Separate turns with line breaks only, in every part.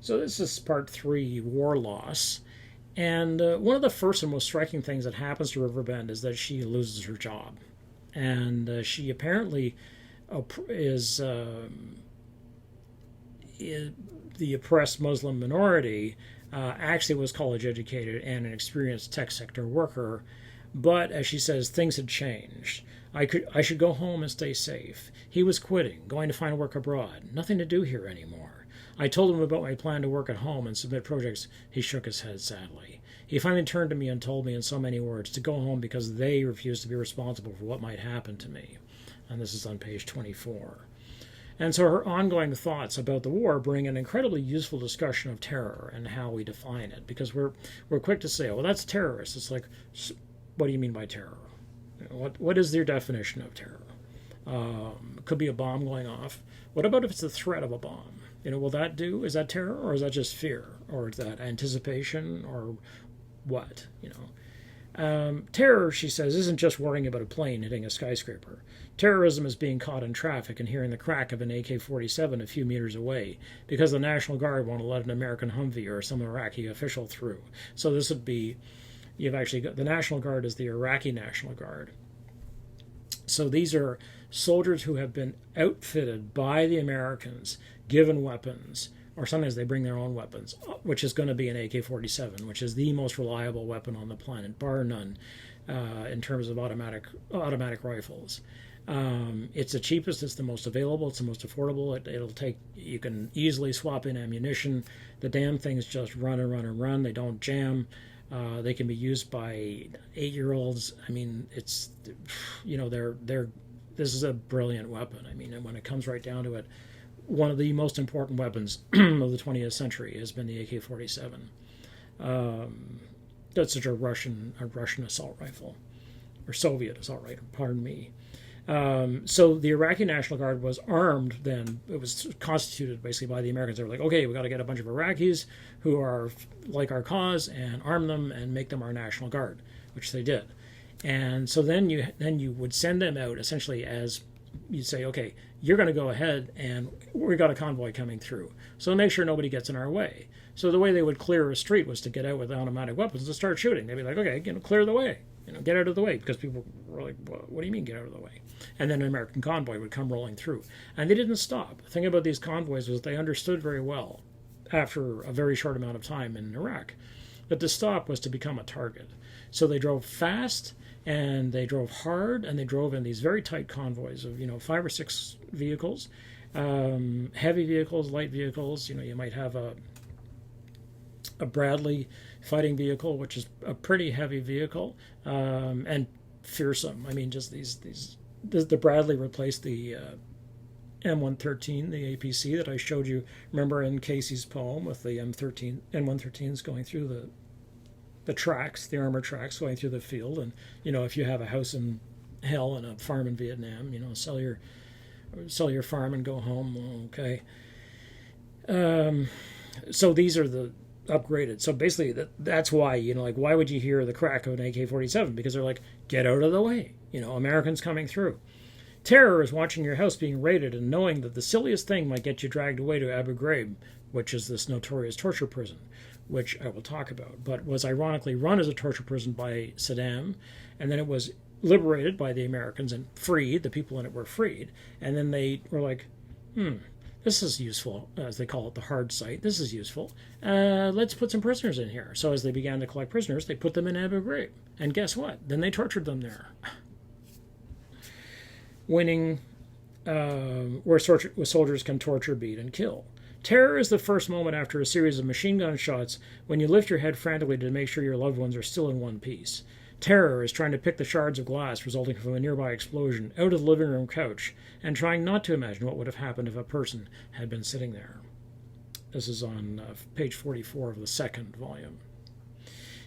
So this is part three, war loss. And one of the first and most striking things that happens to Riverbend is that she loses her job. And she apparently is, the oppressed Muslim minority, actually was college educated and an experienced tech sector worker. But as she says, things had changed. I should go home and stay safe. He was quitting, going to find work abroad. Nothing to do here anymore. I told him about my plan to work at home and submit projects. He shook his head sadly. He finally turned to me and told me in so many words to go home because they refused to be responsible for what might happen to me. And this is on page 24. And so her ongoing thoughts about the war bring an incredibly useful discussion of terror and how we define it. Because we're quick to say, well, that's terrorist. It's like, what do you mean by terror? What is their definition of terror? Could be a bomb going off. What about if it's the threat of a bomb? Will that do? Is that terror, or is that just fear, or is that anticipation, or what? Terror, she says, isn't just worrying about a plane hitting a skyscraper. Terrorism is being caught in traffic and hearing the crack of an AK-47 a few meters away because the National Guard won't let an American Humvee or some Iraqi official through. So this would be, you've actually got, the National Guard is the Iraqi National Guard. So these are soldiers who have been outfitted by the Americans, given weapons, or sometimes they bring their own weapons, which is going to be an AK-47, which is the most reliable weapon on the planet, bar none, in terms of automatic rifles. It's the cheapest, it's the most available, it's the most affordable. It'll take, you can easily swap in ammunition. The damn things just run and run and run. They don't jam. They can be used by 8-year-olds. I mean, it's, this is a brilliant weapon. I mean, and when it comes right down to it, one of the most important weapons of the 20th century has been the AK-47. That's such a Russian assault rifle, or Soviet assault rifle, pardon me. So the Iraqi National Guard was armed then. It was constituted basically by the Americans. They were like, okay, we got to get a bunch of Iraqis who are like our cause and arm them and make them our National Guard, which they did. And so then you would send them out essentially as, you'd say, okay, you're going to go ahead and we got a convoy coming through. So make sure nobody gets in our way. So the way they would clear a street was to get out with automatic weapons and start shooting. They'd be like, okay, clear the way. Get out of the way, because people were like, what do you mean get out of the way? And then an American convoy would come rolling through. And they didn't stop. The thing about these convoys was they understood very well, after a very short amount of time in Iraq, that to stop was to become a target. So they drove fast, and they drove hard, and they drove in these very tight convoys of 5 or 6 vehicles, heavy vehicles, light vehicles. You might have a Bradley fighting vehicle, which is a pretty heavy vehicle, and fearsome. I mean, just the Bradley replaced the M113, the APC that I showed you. Remember in Casey's poem with the M113s going through the tracks, the armor tracks going through the field, and if you have a house in hell and a farm in Vietnam, sell your farm and go home. Okay. So these are the upgraded. So basically, that's why, why would you hear the crack of an AK-47? Because they're like, get out of the way. Americans coming through. Terror is watching your house being raided and knowing that the silliest thing might get you dragged away to Abu Ghraib, which is this notorious torture prison, which I will talk about, but was ironically run as a torture prison by Saddam, and then it was liberated by the Americans and freed. The people in it were freed, and then they were like, this is useful, as they call it, the hard site. This is useful. Let's put some prisoners in here. So as they began to collect prisoners, they put them in Abu Ghraib. And guess what? Then they tortured them there. Winning, where soldiers can torture, beat, and kill. Terror is the first moment after a series of machine gun shots when you lift your head frantically to make sure your loved ones are still in one piece. Terror is trying to pick the shards of glass resulting from a nearby explosion out of the living room couch and trying not to imagine what would have happened if a person had been sitting there. This is on page 44 of the second volume.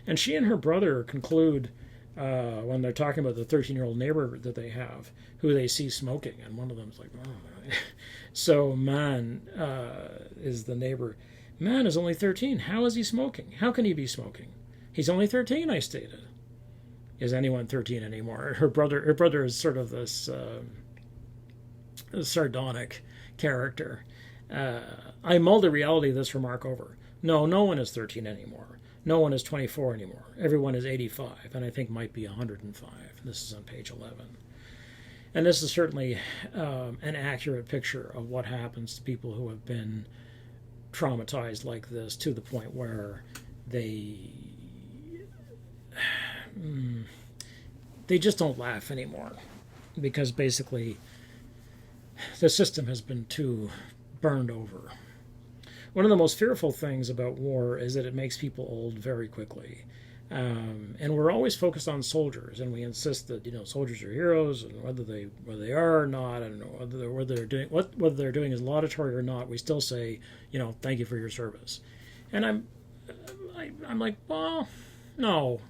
And she and her brother conclude, when they're talking about the 13-year-old neighbor that they have, who they see smoking, and one of them's like, oh. So Man is the neighbor. Man is only 13. How is he smoking? How can he be smoking? He's only 13, I stated. Is anyone 13 anymore? Her brother is sort of this sardonic character. I mulled the reality of this remark over. No, no one is 13 anymore. No one is 24 anymore. Everyone is 85, and I think might be 105. This is on page 11. And this is certainly an accurate picture of what happens to people who have been traumatized like this to the point where they just don't laugh anymore, because basically the system has been too burned over. One of the most fearful things about war is that it makes people old very quickly. And we're always focused on soldiers, and we insist that soldiers are heroes, and whether they are or not, I don't know whether they're doing is laudatory or not. We still say, thank you for your service. And I'm like, well, no,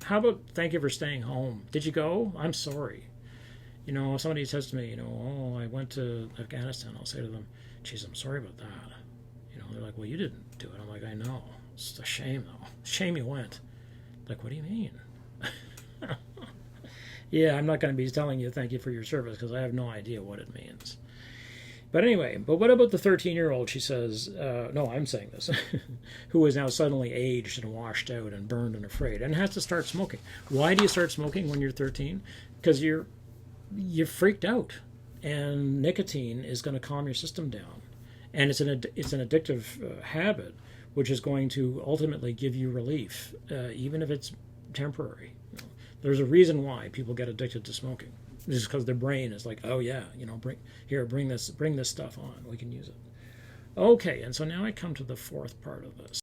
how about thank you for staying home? Did you go? I'm sorry. If somebody says to me, oh, I went to Afghanistan, I'll say to them, geez, I'm sorry about that. They're like, well, you didn't do it. I'm like, I know. It's a shame, though. Shame you went. Like, what do you mean? Yeah, I'm not going to be telling you thank you for your service because I have no idea what it means. But anyway, what about the 13-year-old, she says, no, I'm saying this, who is now suddenly aged and washed out and burned and afraid and has to start smoking. Why do you start smoking when you're 13? Because you're freaked out, and nicotine is going to calm your system down. And it's an addictive habit, which is going to ultimately give you relief, even if it's temporary. There's a reason why people get addicted to smoking. This is because their brain is like, oh yeah, bring this stuff on. We can use it. Okay, and so now I come to the fourth part of this.